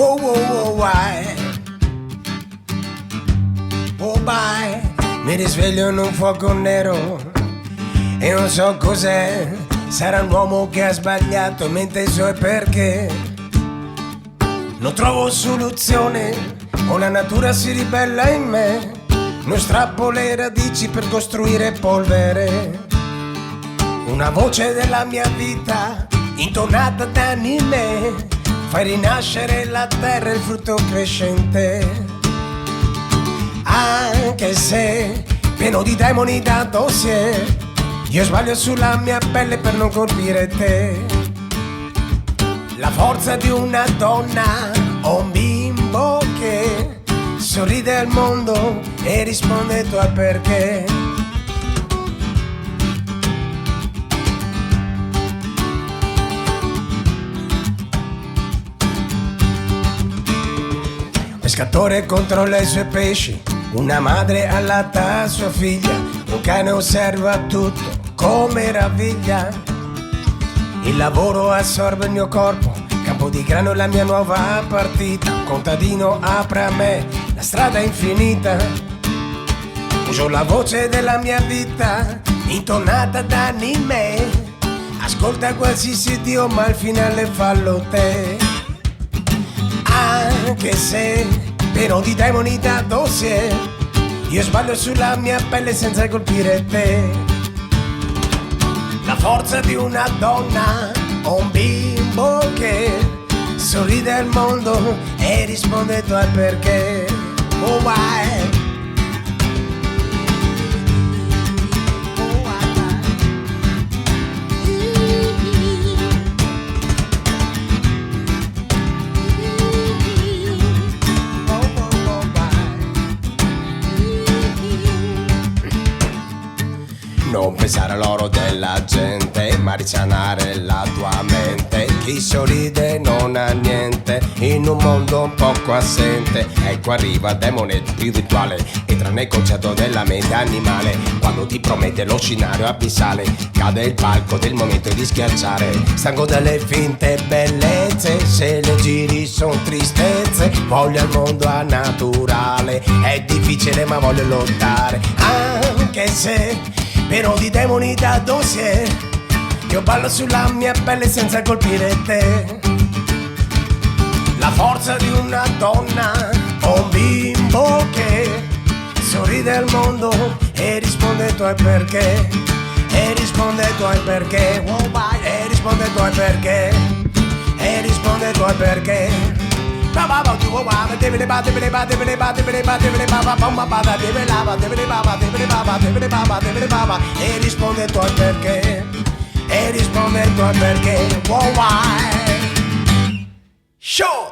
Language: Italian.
Oh, oh, oh, why? Oh, bye. Mi risveglio in un fuoco nero e non so cos'è. Sarà un uomo che ha sbagliato, mentre so e perché. Non trovo soluzione, o la natura si ribella in me. Non strappo le radici per costruire polvere. Una voce della mia vita, intonata da anime, fai rinascere la terra e il frutto crescente. Anche se pieno di demoni da dossier, io sbaglio sulla mia pelle per non colpire te. La forza di una donna o un bimbo che sorride al mondo e risponde tu al perché. Pescatore controlla i suoi pesci, una madre allatta sua figlia, un cane osserva tutto con meraviglia. Il lavoro assorbe il mio corpo, campo di grano è la mia nuova partita. Un contadino apre a me la strada infinita. Uso la voce della mia vita, intonata da anime. Ascolta qualsiasi Dio, ma al finale fallo te. Anche se pieno di demoni da dossier, io sbaglio sulla mia pelle senza colpire te. La forza di una donna o un bimbo che sorride al mondo e risponde tu al perché. Oh why? Non pensare all'oro della gente, ma risanare la tua mente. Chi sorride non ha niente, in un mondo un poco assente. Ecco arriva il demone spirituale, entra nel concetto della mente animale. Quando ti promette lo scenario abissale, cade il palco del momento di schiacciare. Stanco delle finte bellezze, se le giri son tristezze. Voglio il mondo a naturale, è difficile ma voglio lottare. Anche se pieno di demoni da dossier, io ballo sulla mia pelle senza colpire te. La forza di una donna o un bimbo che sorride al mondo e risponde tu al perché. E risponde tu al perché. Oh, vai, e risponde tu al perché. E risponde tu al perché. E risponde tu al perché. E risponde tu al perché. Wow, why? Show!